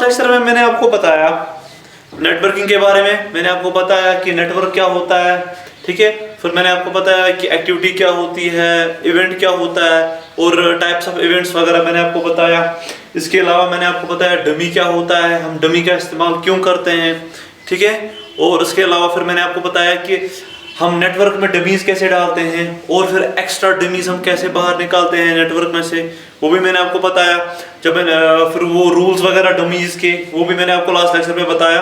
Lecture में मैंने आपको बताया नेटवर्किंग के बारे में, मैंने आपको बताया कि नेटवर्क क्या होता है, ठीक है। फिर मैंने आपको बताया कि एक्टिविटी क्या होती है, इवेंट क्या होता है और टाइप्स ऑफ इवेंट्स वगैरह मैंने आपको बताया। इसके अलावा मैंने आपको बताया डमी क्या होता है, हम डमी का इस्तेमाल क्यों करते हैं, ठीक है। और उसके अलावा फिर मैंने आपको बताया कि हम नेटवर्क में डमीज कैसे डालते हैं और फिर एक्स्ट्रा डमीज हम कैसे बाहर निकालते हैं नेटवर्क में से, वो भी मैंने आपको बताया। जब मैंने फिर वो रूल्स वगैरह डमीज के, वो भी मैंने आपको लास्ट लेक्चर में बताया।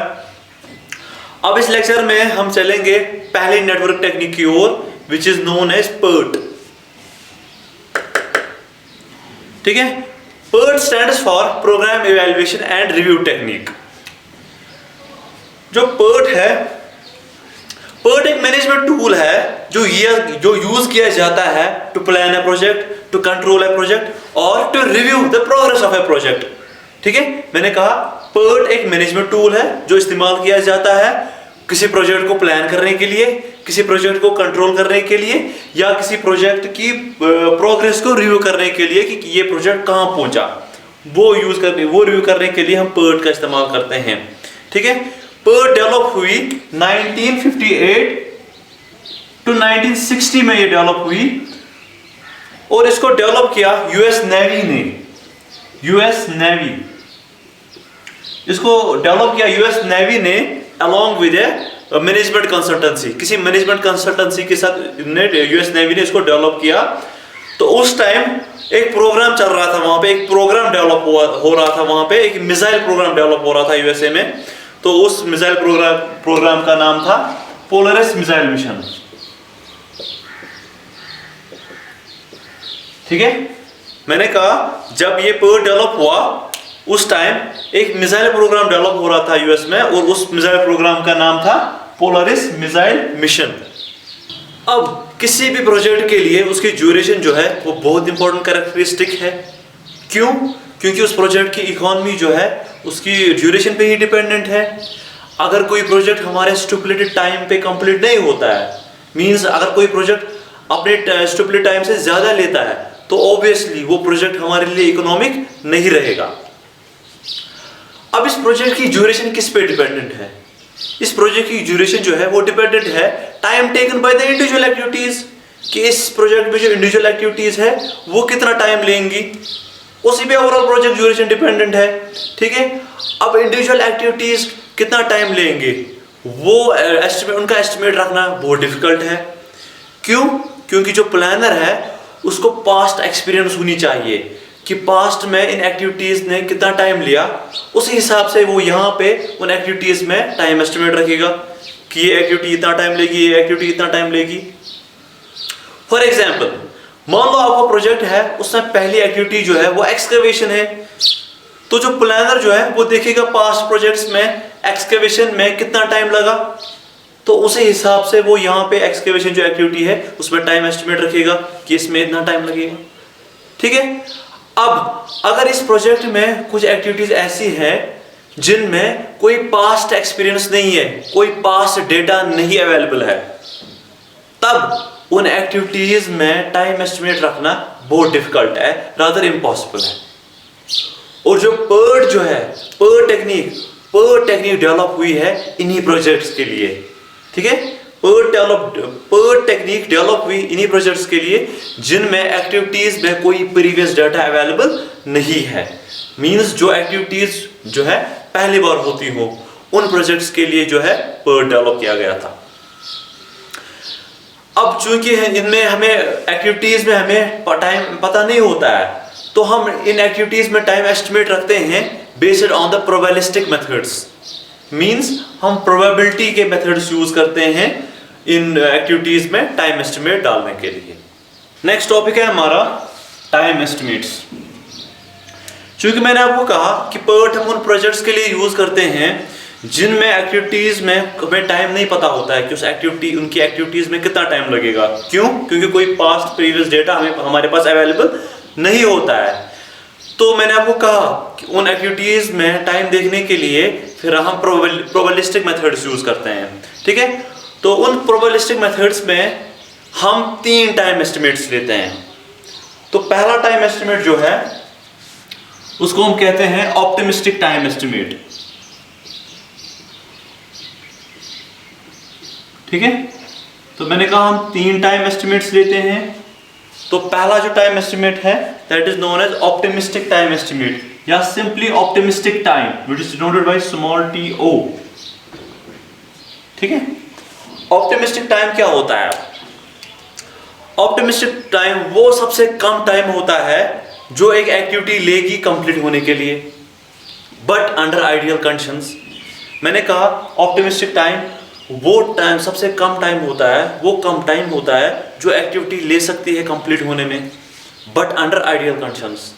अब इस लेक्चर में हम चलेंगे पहले नेटवर्क टेक्निक की ओर, which is known as PERT, ठीक है। PERT stands for program evaluation and review technique. जो PERT है, PERT एक मैनेजमेंट टूल है जो यूज किया जाता है to plan a project, to control a project और to review the progress of a project, ठीक है। मैंने कहा PERT एक मैनेजमेंट टूल है जो इस्तेमाल किया जाता है किसी प्रोजेक्ट को प्लान करने के लिए, किसी प्रोजेक्ट को कंट्रोल करने के लिए या किसी प्रोजेक्ट की प्रोग्रेस को रिव्यू करने के लिए कि ये प्रोजेक्ट कहां पहुंचा, वो रिव्यू करने के लिए हम PERT का इस्तेमाल करते हैं, ठीक है। PERT डेवलप हुई 1958 टू 1960 में, ये डेवलप हुई और इसको डेवलप किया यूएस नेवी ने। यूएस नेवी इसको डेवलप किया यूएस नेवी ने along with A management consultancy, किसी मैनेजमेंट कंसल्टेंसी के साथ यूएस नेवी ने इसको डेवलप किया। तो उस टाइम एक प्रोग्राम चल रहा था वहां पे, एक प्रोग्राम डेवलप हो रहा था वहां पे, एक मिसाइल प्रोग्राम डेवलप हो रहा था यूएसए में। तो उस मिसाइल प्रोग्राम का नाम था पोलरिस मिसाइल मिशन, ठीक है। मैंने कहा जब ये PERT डेवलप हुआ उस टाइम एक मिसाइल प्रोग्राम डेवलप हो रहा था यूएस में और उस मिसाइल प्रोग्राम का नाम था पोलरिस मिसाइल मिशन। अब किसी भी प्रोजेक्ट के लिए उसकी ड्यूरेशन जो है वो बहुत इंपॉर्टेंट कैरेक्टरिस्टिक है। क्यों? क्योंकि उस प्रोजेक्ट की इकोनॉमी जो है उसकी ड्यूरेशन पे ही डिपेंडेंट है। अगर कोई प्रोजेक्ट हमारे स्टिपुलेटेड टाइम पे कंप्लीट नहीं होता है, मींस अगर कोई प्रोजेक्ट अपने स्टिपुलेटेड टाइम से ज्यादा लेता है तो ऑब्वियसली वो प्रोजेक्ट हमारे लिए इकोनॉमिक नहीं रहेगा। अब इस प्रोजेक्ट की ड्यूरेशन किस पे डिपेंडेंट है? इस प्रोजेक्ट की ड्यूरेशन जो है वो डिपेंडेंट है time taken by the individual activities, कि इस प्रोजेक्ट में जो इंडिविजुअल एक्टिविटीज है वो कितना टाइम लेंगी, उसी पे ओवरऑल प्रोजेक्ट ड्यूरेशन डिपेंडेंट है, ठीक है। अब इंडिविजुअल एक्टिविटीज कितना टाइम लेंगे वो उनका एस्टिमेट रखना बहुत डिफिकल्ट है। क्यों? क्योंकि जो प्लानर है उसको पास्ट एक्सपीरियंस होनी चाहिए कि पास्ट में इन एक्टिविटीज ने कितना टाइम लिया, उस हिसाब से वो यहाँ पे उन एक्टिविटीज में टाइम एस्टिमेट रखेगा कि ये एक्टिविटी इतना टाइम लेगी, ये एक्टिविटी इतना टाइम लेगी। फॉर एग्जाम्पल, मान लो आपका प्रोजेक्ट है, उसमें पहली एक्टिविटी जो है वो एक्सकवेशन है, तो जो प्लानर जो है वो देखेगा पास्ट प्रोजेक्ट्स में एक्सकवेशन में कितना टाइम लगा, तो उसी हिसाब से वो यहाँ पे एक्सकवेशन जो एक्टिविटी है उसमें टाइम एस्टिमेट रखेगा कि इसमें इतना टाइम लगेगा, ठीक है। अब अगर इस प्रोजेक्ट में कुछ एक्टिविटीज ऐसी हैं जिनमें कोई पास्ट एक्सपीरियंस नहीं है, कोई पास्ट डेटा नहीं अवेलेबल है, तब उन एक्टिविटीज में टाइम एस्टिमेट रखना बहुत डिफिकल्ट है, रादर इम्पॉसिबल है। और जो PERT जो है, PERT टेक्निक डेवलप हुई है इन्हीं प्रोजेक्ट्स के लिए, ठीक है। PERT टेक्निक डेवलप हुई इन्हीं प्रोजेक्ट्स के लिए जिनमें एक्टिविटीज में कोई प्रीवियस डाटा अवेलेबल नहीं है, मींस जो एक्टिविटीज जो है पहली बार होती हो, उन प्रोजेक्ट्स के लिए जो है PERT डेवलप किया गया था। अब चूंकि इनमें हमें एक्टिविटीज में हमें टाइम पता नहीं होता है, तो हम इन एक्टिविटीज में टाइम एस्टिमेट रखते हैं based on the probabilistic methods, means हम प्रोबेबिलिटी के मेथड्स यूज करते हैं इन एक्टिविटीज में टाइम एस्टिमेट डालने के लिए। नेक्स्ट टॉपिक है हमारा टाइम एस्टिमेट्स। चूंकि मैंने आपको कहा कि PERT हम उन प्रोजेक्ट्स के लिए यूज करते हैं जिनमें एक्टिविटीज में हमें टाइम नहीं पता होता है कि उनकी एक्टिविटीज में कितना टाइम लगेगा। क्यों? क्योंकि कोई पास्ट प्रीवियस डेटा हमारे पास अवेलेबल नहीं होता है। तो मैंने आपको कहा कि उन एक्टिविटीज में टाइम देखने के लिए फिर हम प्रोबेबिलिस्टिक मेथड्स यूज करते हैं, ठीक है। तो उन प्रोबेबिलिस्टिक मेथड्स में हम 3 टाइम एस्टिमेट्स लेते हैं। तो पहला टाइम एस्टिमेट जो है उसको हम कहते हैं ऑप्टिमिस्टिक टाइम एस्टिमेट। ठीक है, तो मैंने कहा हम 3 टाइम एस्टिमेट्स लेते हैं। तो पहला जो टाइम एस्टिमेट है that is known as optimistic time estimate या simply optimistic time which is denoted by small T O. ठीक है, ऑप्टिमिस्टिक टाइम क्या होता है? ऑप्टिमिस्टिक टाइम वो सबसे कम टाइम होता है जो एक एक्टिविटी लेगी कंप्लीट होने के लिए, बट अंडर आइडियल कंडीशंस। मैंने कहा ऑप्टिमिस्टिक टाइम वो टाइम सबसे कम टाइम होता है, वो कम टाइम होता है जो एक्टिविटी ले सकती है कंप्लीट होने में, बट अंडर आइडियल कंडीशंस।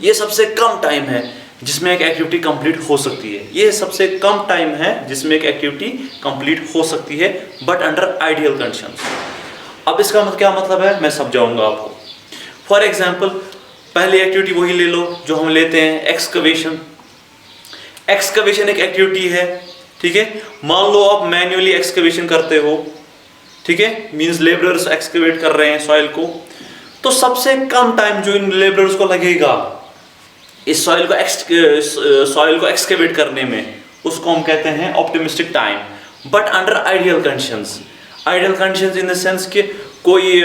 ये सबसे कम टाइम है जिसमें एक एक्टिविटी कंप्लीट हो सकती है। ये सबसे कम टाइम है जिसमें एक एक्टिविटी कंप्लीट हो सकती है, बट अंडर आइडियल कंडीशंस। अब इसका क्या मतलब है मैं समझाऊंगा आपको। फॉर एग्जाम्पल, पहली एक्टिविटी वही ले लो जो हम लेते हैं, एक्सकवेशन। एक्सकवेशन एक एक्टिविटी है, ठीक है। मान लो आप मैन्युअली एक्सकवेशन करते हो, ठीक है, मींस लेबरर्स एक्सकवेट कर रहे हैं सॉइल को, तो सबसे कम टाइम जो इन लेबरर्स को लगेगा इस सॉइल को एक्सकवेट करने में, उसको हम कहते हैं optimistic time, but under ideal conditions. Ideal conditions in the sense कि कोई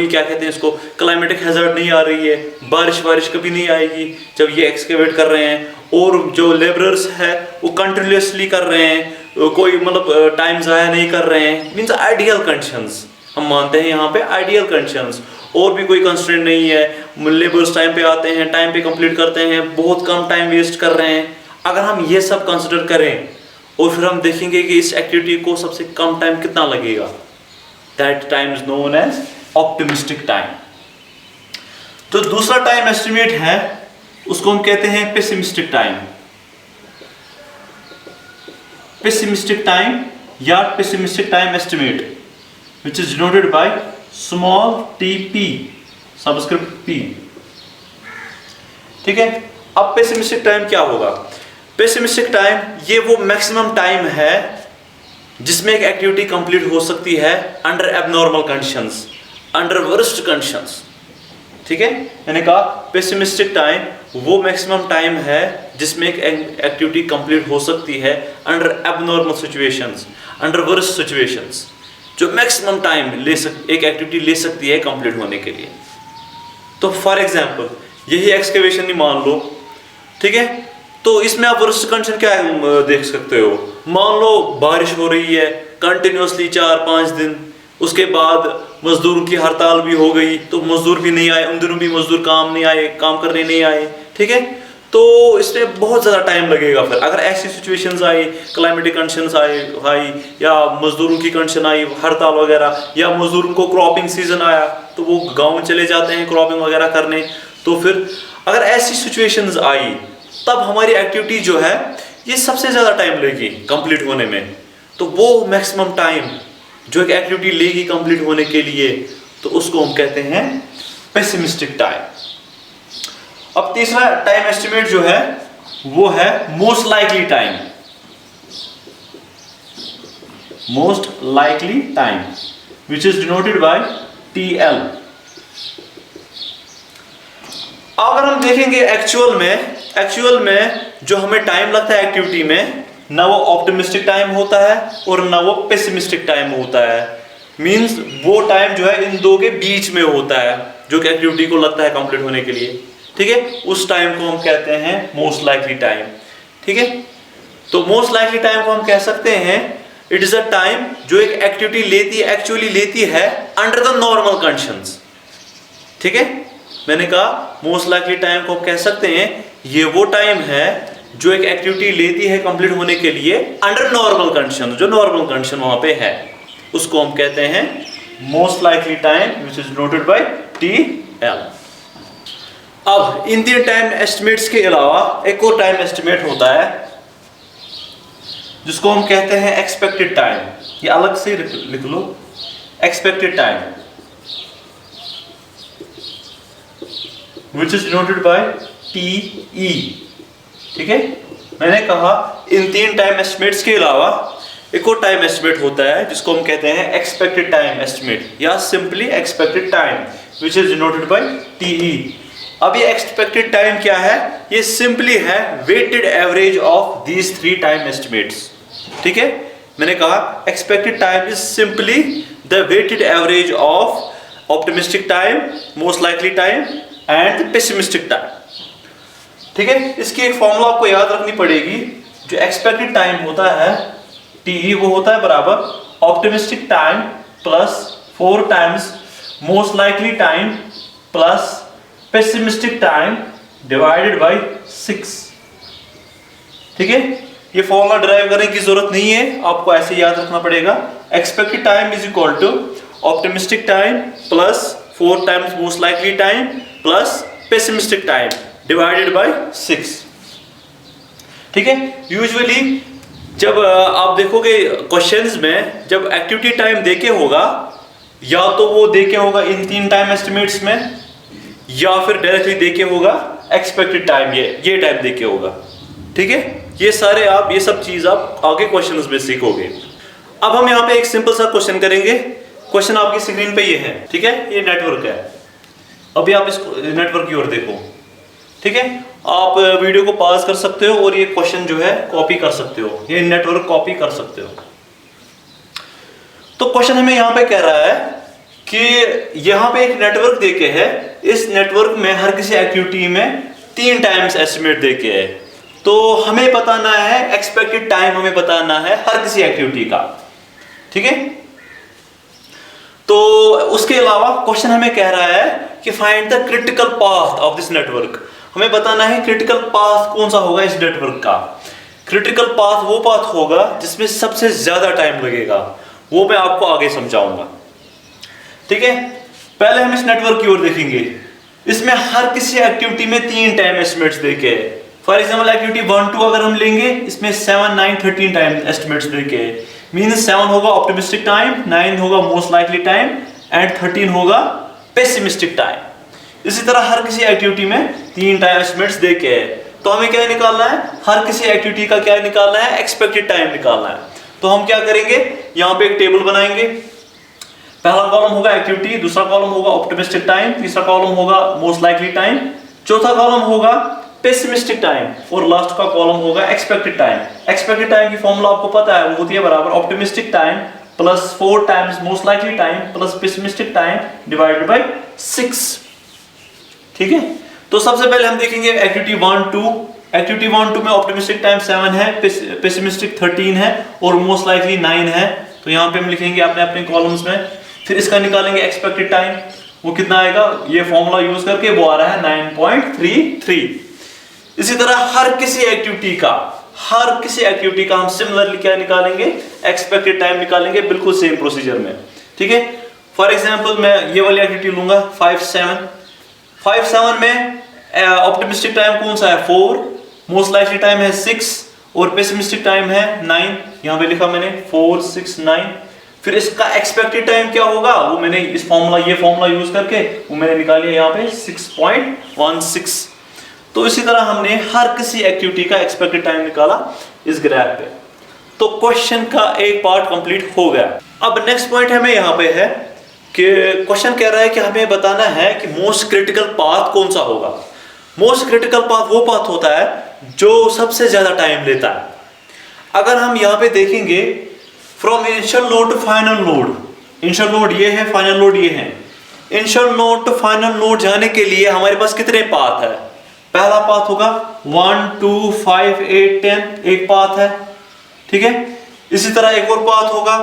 क्या कहते हैं इसको, क्लाइमेटिक हैजर्ड नहीं आ रही है, बारिश कभी नहीं आएगी जब ये एक्सकेवेट कर रहे हैं, और जो लेबरर्स है वो कंटिन्यूसली कर रहे हैं, कोई मतलब टाइम ज़ाया नहीं कर रहे हैं, मीन्स आइडियल कंडीशंस हम मानते हैं यहाँ पे, आइडियल कंडीशंस। और भी कोई कंस्ट्रेंट नहीं है, लेबर्स टाइम पे आते हैं, टाइम पे कंप्लीट करते हैं, बहुत कम टाइम वेस्ट कर रहे हैं। अगर हम ये सब कंसिडर करें और फिर हम देखेंगे कि इस एक्टिविटी को सबसे कम टाइम कितना लगेगा, that time is known as optimistic time. तो दूसरा टाइम एस्टिमेट है उसको हम कहते हैं पेसिमिस्टिक टाइम। पेसिमिस्टिक टाइम या pessimistic time estimate which is denoted by small tp subscript p। ठीक है, अब पेसिमिस्टिक टाइम क्या होगा? पेसिमिस्टिक टाइम ये वो मैक्सिमम टाइम है जिसमें एक एक्टिविटी कंप्लीट हो सकती है under abnormal conditions, under worst conditions. ठीक है, मैंने कहा पेसिमिस्टिक टाइम वो मैक्सिमम टाइम है जिसमें एक एक्टिविटी कंप्लीट हो सकती है under abnormal situations, under worst situations, जो मैक्सिमम टाइम एक एक्टिविटी ले सकती है कंप्लीट होने के लिए। तो फॉर एग्जांपल यही एक्सकेवेशन ही मान लो, ठीक है, तो इसमें आप वर्स्ट कंडीशन क्या देख सकते हो? मान लो बारिश हो रही है कंटिन्यूसली 4-5 दिन, उसके बाद मजदूरों की हड़ताल भी हो गई, तो मजदूर भी नहीं आए, उन दिनों भी मजदूर काम नहीं आए, काम करने नहीं आए। ठीक है, तो इसमें बहुत ज़्यादा टाइम लगेगा। फिर अगर ऐसी सिचुएशंस आई, क्लाइमेटिक कंडीशंस आई या मजदूरों की कंडीशन आई, हड़ताल वगैरह, या मजदूरों को क्रॉपिंग सीजन आया तो वो गांव चले जाते हैं क्रॉपिंग वगैरह करने, तो फिर अगर ऐसी सिचुएशंस आई तब हमारी एक्टिविटी जो है ये सबसे ज़्यादा टाइम लेगी कंप्लीट होने में। तो वो मैक्सिमम टाइम जो एक एक्टिविटी लेगी कंप्लीट होने के लिए, तो उसको हम कहते हैं पेसिमिस्टिक टाइम। अब तीसरा टाइम एस्टिमेट जो है वो है most likely time. Most likely time which is denoted bye TL। अगर हम देखेंगे एक्चुअल में जो हमें टाइम लगता है एक्टिविटी में, ना वो ऑप्टिमिस्टिक टाइम होता है और ना वो पेसिमिस्टिक टाइम होता है। मींस वो टाइम जो है इन दो के बीच में होता है जो कि एक्टिविटी को लगता है कंप्लीट होने के लिए। ठीक है, उस टाइम को हम कहते हैं मोस्ट लाइकली टाइम। ठीक है, तो मोस्ट लाइकली टाइम को हम कह सकते हैं इट इज अ टाइम जो एक एक्टिविटी एक्चुअली लेती है अंडर द नॉर्मल कंडीशंस। ठीक है, मैंने कहा मोस्ट लाइकली टाइम को कह सकते हैं ये वो टाइम है जो एक एक्टिविटी लेती है कंप्लीट होने के लिए अंडर नॉर्मल कंडीशन, जो नॉर्मल कंडीशन वहां पे है, उसको हम कहते हैं most likely time which is noted bye TL। अब इन तीन टाइम एस्टिमेट्स के अलावा एक और टाइम एस्टिमेट होता है जिसको हम कहते हैं एक्सपेक्टेड टाइम। ये अलग से लिख लो, expected time which is denoted by TE। ठीक है, मैंने कहा इन तीन टाइम एस्टिमेट्स के अलावा एक और टाइम एस्टिमेट होता है जिसको हम कहते हैं एक्सपेक्टेड टाइम एस्टिमेट या simply expected time which is denoted by TE। अब ये एक्सपेक्टेड टाइम क्या है? ये सिंपली है weighted average of these 3 time estimates. ठीक है, मैंने कहा expected time is simply the weighted average of optimistic time, most likely time and pessimistic time. ठीक है, इसकी एक फॉर्मूला आपको याद रखनी पड़ेगी। जो एक्सपेक्टेड टाइम होता है टीई, वो होता है बराबर optimistic time plus 4 times most likely time plus pessimistic time divided by 6। ठीक है, ये फॉर्मूला डिराइव करने की जरूरत नहीं है, आपको ऐसे याद रखना पड़ेगा। Expected time is equal to optimistic time plus 4 times most likely time plus pessimistic time divided by 6। ठीक है, यूजुअली जब आप देखोगे क्वेश्चंस में, जब एक्टिविटी टाइम देके होगा, या तो वो देके होगा इन 3 टाइम एस्टिमेट्स में, या फिर डायरेक्टली देके होगा एक्सपेक्टेड टाइम, ये टाइम देके होगा। ठीक है, ये सारे आप, ये सब चीज आप आगे क्वेश्चंस में सीखोगे। अब हम यहाँ पे एक सिंपल सा क्वेश्चन करेंगे। क्वेश्चन आपकी स्क्रीन पे ये है। ठीक है, ये नेटवर्क है। अभी आप इस नेटवर्क की ओर देखो। ठीक है, आप वीडियो को पॉज कर सकते हो और ये क्वेश्चन जो है कॉपी कर सकते हो, ये नेटवर्क कॉपी कर सकते हो। तो क्वेश्चन हमें यहाँ पे कह रहा है कि यहाँ पे एक नेटवर्क देके है, इस नेटवर्क में हर किसी एक्टिविटी में 3 टाइम्स एस्टिमेट देके है। तो हमें बताना है एक्सपेक्टेड टाइम, हमें बताना है हर किसी एक्टिविटी का। ठीक है, तो उसके अलावा क्वेश्चन हमें कह रहा है कि find the critical path of this network. हमें बताना है क्रिटिकल पाथ कौन सा होगा इस नेटवर्क का। क्रिटिकल पाथ वो पाथ होगा जिसमें सबसे ज्यादा टाइम लगेगा, वो मैं आपको आगे समझाऊंगा। ठीक है, पहले हम इस नेटवर्क की ओर देखेंगे। इसमें हर किसी एक्टिविटी में 3 टाइम एस्टिमेट्स देके है। फॉर एग्जाम्पल एक्टिविटी 1, 2 अगर हम लेंगे, इसमें 7, 9, 13 टाइम एस्टिमेट्स देके है। मीन्स 7 होगा ऑप्टिमिस्टिक टाइम, 9 होगा मोस्ट लाइकली टाइम एंड 13 होगा पेसिमिस्टिक टाइम। इसी तरह हर किसी एक्टिविटी में 3 टाइम एस्टिमेट्स देके है। तो हमें क्या निकालना है? हर किसी एक्टिविटी का क्या निकालना है? एक्सपेक्टेड टाइम निकालना है। तो हम क्या करेंगे, यहाँ पे एक टेबल बनाएंगे। पहला कॉलम होगा एक्टिविटी, दूसरा कॉलम होगा ऑप्टिमिस्टिक टाइम, तीसरा कॉलम होगा मोस्ट लाइकली टाइम, चौथा कॉलम होगा पेसिमिस्टिक टाइम और लास्ट का कॉलम होगा एक्सपेक्टेड टाइम। एक्सपेक्टेड टाइम की फॉर्मूला आपको पता है, वो होती है बराबर optimistic time plus 4 times most likely time plus pessimistic time divided by 6। ठीक है, तो सबसे पहले हम देखेंगे एक्टिविटी 1, 2। एक्टिविटी 1, 2 में ऑप्टिमिस्टिक टाइम 7 है, पेसिमिस्टिक 13 है और मोस्ट लाइकली 9 है। तो यहाँ पे हम लिखेंगे अपने अपने कॉलम्स में। फिर इसका निकालेंगे एक्सपेक्टेड टाइम, वो कितना आएगा, ये फॉर्मूला यूज करके वो आ रहा है 9.33। इसी तरह हर किसी एक्टिविटी का हम सिमिलरली क्या निकालेंगे, एक्सपेक्टेड टाइम निकालेंगे, बिल्कुल सेम प्रोसीजर में। ठीक है, फॉर एग्जांपल मैं ये वाली एक्टिविटी लूंगा 5, 7 में ऑप्टिमिस्टिक टाइम कौन सा है 4, मोस्ट लाइकली टाइम है 6 और पेसिमिस्टिक टाइम है 9। यहाँ पे लिखा मैंने 4, 6, 9। फिर इसका एक्सपेक्टेड टाइम क्या होगा, वो मैंने इस फॉर्मूला, ये फॉर्मूला यूज करके वो मैंने निकाली है यहाँ पे 6.16। तो इसी तरह हमने हर किसी एक्टिविटी का एक्सपेक्टेड टाइम निकाला इस ग्राफ पे। तो क्वेश्चन का एक पार्ट कंप्लीट हो गया। अब नेक्स्ट पॉइंट हमें यहाँ पे है कि क्वेश्चन कह रहा है कि हमें बताना है कि मोस्ट क्रिटिकल पाथ कौन सा होगा। मोस्ट क्रिटिकल पाथ वो पाथ होता है जो सबसे ज्यादा टाइम लेता है। अगर हम यहाँ पे देखेंगे from initial node to final node, initial node ये है, फाइनल नोड ये है। Initial node to final node जाने के लिए हमारे पास कितने पाथ है? पहला पाथ होगा 1, 2, 5, 8, 10 एक पाथ है। ठीक है, इसी तरह एक और पाथ होगा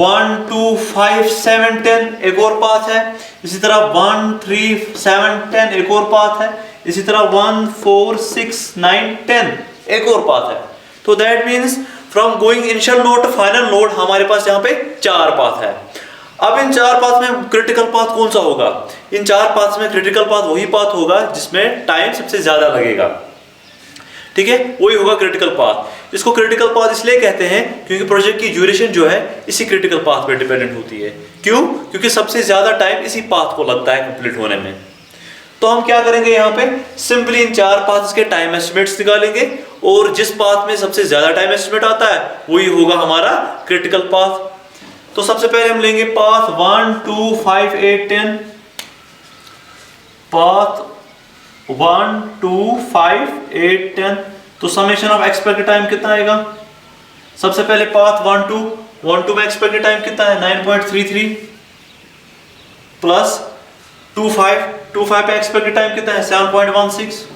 1, 2, 5, 7, 10 एक और पाथ है। इसी तरह 1, 3, 7, 10 एक और पाथ है। इसी तरह 1, 4, 6, 9, 10 एक और पाथ है। तो that means from going initial node to final node हमारे पास यहाँ पे 4 पाथ है। अब इन 4 पाथ में क्रिटिकल पाथ कौन सा होगा? इन 4 पाथ में क्रिटिकल पाथ वही पाथ होगा जिसमें टाइम सबसे ज्यादा लगेगा। ठीक है, वही होगा क्रिटिकल पाथ। इसको क्रिटिकल पाथ इसलिए कहते हैं क्योंकि प्रोजेक्ट की ड्यूरेशन जो है इसी क्रिटिकल पाथ पे डिपेंडेंट होती है। क्यों? क्योंकि सबसे ज्यादा टाइम इसी पाथ को लगता है कंप्लीट होने में। तो हम क्या करेंगे, यहाँ पे सिंपली इन 4 पाथ्स के टाइम एस्टिमेट्स निकालेंगे और जिस पाथ में सबसे ज्यादा टाइम एस्टिमेट आता है वही होगा हमारा क्रिटिकल पाथ। तो सबसे पहले हम लेंगे पाथ 1, 2, 5, 8, 10। पाथ 1 2 5 8 10। तो समेशन ऑफ एक्सपेक्टेड टाइम कितना आएगा? सबसे पहले पाथ 1 2 में एक्सपेक्टेड टाइम कितना है? 9.33 प्लस 2 5 पे एक्सपेक्टेड टाइम कितना है? 7.16।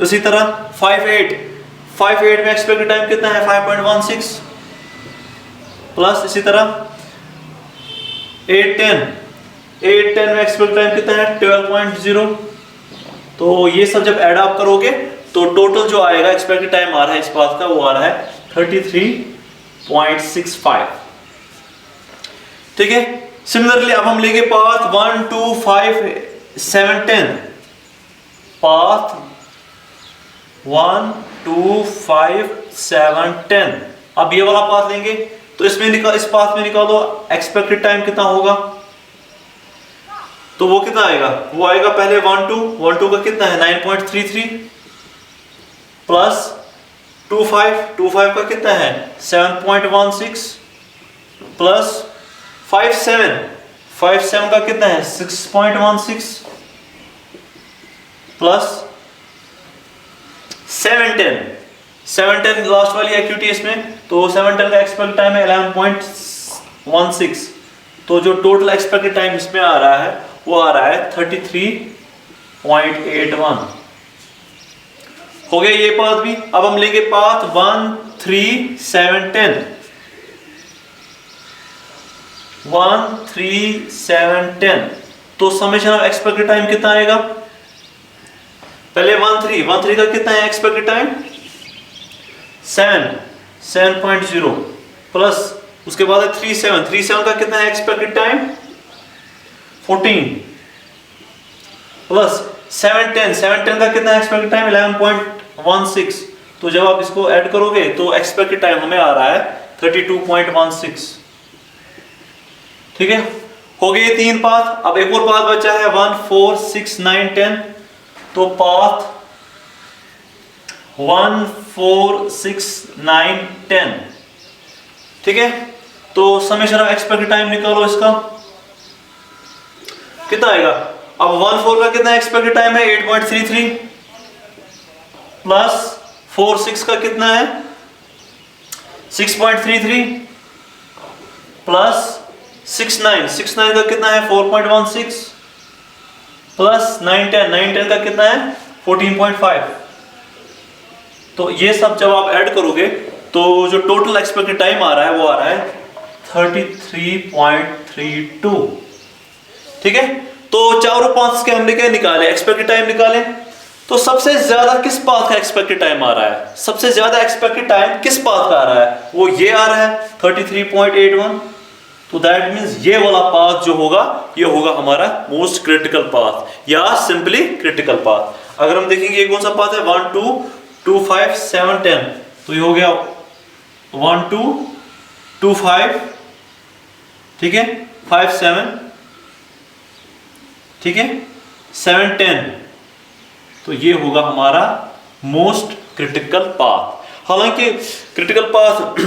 इसी तरह 5 8 में एक्सपेक्टेड टाइम कितना है? 5.16 प्लस इसी तरह 8 10 में एक्सपेक्टेड टाइम कितना है? 12.0। तो ये सब जब ऐड अप करोगे तो टोटल जो आएगा एक्सपेक्टेड टाइम आ रहा है इस पाथ का, वो आ रहा है 33.65। ठीक है। सिमिलरली अब हम लेंगे पाथ 1 2 5 7 10। पाथ 1 2 5 7 10। अब ये वाला पाथ लेंगे तो इस पाथ में निकालो एक्सपेक्टेड टाइम कितना होगा। तो वो कितना आएगा? वो आएगा पहले 1 2 का कितना है? 9.33 प्लस 2 5 का कितना है? 7.16 प्लस 5 7 का कितना है? 6.16 प्लस 7 10 लास्ट वाली एक्टिविटी इसमें। तो 7 10 का एक्सपेक्टेड टाइम है 11.16। तो जो टोटल एक्सपेक्टेड टाइम इसमें आ रहा है वो आ रहा है 33.81। हो गया ये पाथ भी। अब हम लेंगे पाथ 1 3 7 10। 1 3 7 10। तो समेशन ऑफ एक्सपेक्टेड टाइम कितना आएगा? पहले 1 3 का कितना है एक्सपेक्टेड टाइम? 7.0 प्लस उसके बाद है 3 7 का कितना है एक्सपेक्टेड टाइम? 14 प्लस 7 10 का कितना है एक्सपेक्टेड टाइम? 11.16। तो जब आप इसको ऐड करोगे तो एक्सपेक्टेड टाइम हमें आ रहा है 32.16। ठीक है। हो गए ये 3 पाथ। अब एक और पाथ बचा है 1 4 6 9 10। तो पाथ 1 4 6 9 10। ठीक है। तो समेशन ऑफ एक्सपेक्टेड टाइम निकालो इसका, कितना आएगा? अब 1 4 का कितना एक्सपेक्टेड टाइम है? 8.33 प्लस 4 6 का कितना है? 6.33 प्लस 6 9 का कितना है? 4.16 प्लस 9 10 का कितना है? 14.5। तो ये सब जब आप ऐड करोगे तो जो टोटल एक्सपेक्टेड टाइम आ रहा है वो आ रहा है 33.32। ठीक है। तो चारों पाथ्स के हमने क्या निकाले? एक्सपेक्टेड टाइम निकाले। तो सबसे ज्यादा किस पाथ का एक्सपेक्टेड टाइम आ रहा है? सबसे ज्यादा एक्सपेक्टेड टाइम किस पाथ का आ रहा है? वो ये आ रहा है 33.81। तो दैट मींस ये वाला पाथ जो होगा ये होगा हमारा मोस्ट क्रिटिकल पाथ या सिंपली क्रिटिकल पाथ। अगर हम देखेंगे ये कौन सा पाथ है? 1 2 2 5 7 10। तो ये हो गया 1 2 2 5। ठीक है। 5 7। ठीक है। 7 10। तो ये होगा हमारा मोस्ट क्रिटिकल पाथ। हालांकि क्रिटिकल पाथ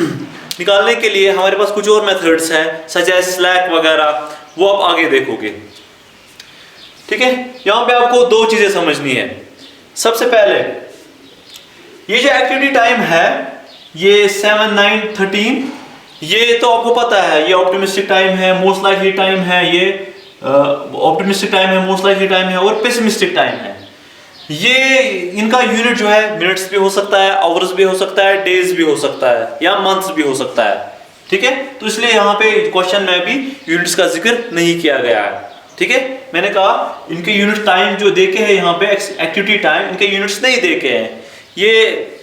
निकालने के लिए हमारे पास कुछ और मेथड्स हैं सच एज स्लैक वगैरह, वो आप आगे देखोगे। ठीक है। यहां पे आपको 2 चीजें समझनी है। सबसे पहले ये जो एक्टिविटी टाइम है ये 7 9 13, ये तो आपको पता है ये ऑप्टिमिस्टिक टाइम है, मोस्ट लाइकली टाइम है, ये ऑप्टिमिस्टिक टाइम है, मोस्ट लाइकली टाइम है और पेसिमिस्टिक टाइम है। ये इनका यूनिट जो है मिनट्स भी हो सकता है, आवर्स भी हो सकता है, डेज भी हो सकता है या मंथ्स भी हो सकता है। ठीक है। तो इसलिए यहाँ पे क्वेश्चन में भी यूनिट्स का जिक्र नहीं किया गया है। ठीक है। मैंने कहा इनके यूनिट टाइम जो देखे हैं यहाँ पे एक्टिविटी टाइम, इनके यूनिट्स नहीं देखे हैं। ये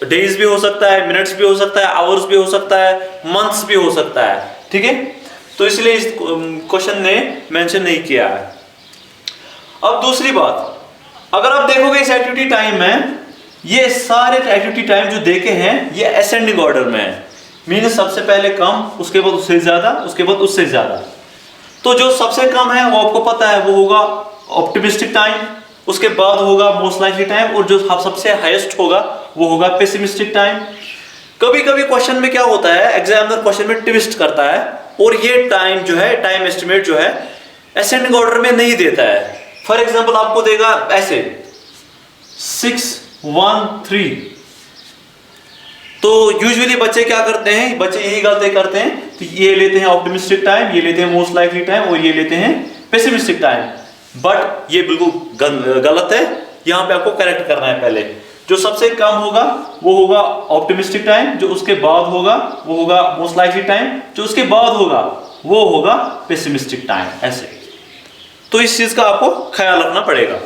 डेज भी हो सकता है, मिनट्स भी हो सकता है, आवर्स भी हो सकता है, मंथ्स भी हो सकता है। ठीक है। तो इसलिए इस क्वेश्चन ने मेंशन नहीं किया है। अब दूसरी बात, अगर आप देखोगे इस एक्टिविटी टाइम में ये सारे एक्टिविटी टाइम जो देखे हैं ये असेंडिंग ऑर्डर में है। मीन सबसे पहले कम, उसके बाद उससे ज्यादा, उसके बाद उससे ज्यादा। तो जो सबसे कम है वो आपको पता है वो होगा ऑप्टिमिस्टिक टाइम, उसके बाद होगा मोस्ट लाइकली टाइम और जो सबसे हाईएस्ट होगा वो होगा पेसिमिस्टिक टाइम। कभी कभी क्वेश्चन में क्या होता है, एग्जामिनर क्वेश्चन में ट्विस्ट करता है और ये टाइम जो है, टाइम एस्टिमेट जो है असेंडिंग ऑर्डर में नहीं देता है। फॉर एग्जाम्पल आपको देगा ऐसे 613। तो यूजुअली बच्चे क्या करते हैं, बच्चे यही गलती करते हैं, तो ये लेते हैं ऑप्टिमिस्टिक टाइम, ये लेते हैं मोस्ट लाइकली टाइम, और ये लेते हैं पेसिमिस्टिक टाइम। बट ये बिल्कुल गलत है, यहां पे आपको करेक्ट करना है। पहले जो सबसे कम होगा वो होगा ऑप्टिमिस्टिक टाइम, जो उसके बाद होगा वो होगा मोस्ट लाइकली टाइम, जो उसके बाद होगा वो होगा पेसिमिस्टिक टाइम, ऐसे। तो इस चीज का आपको ख्याल रखना पड़ेगा।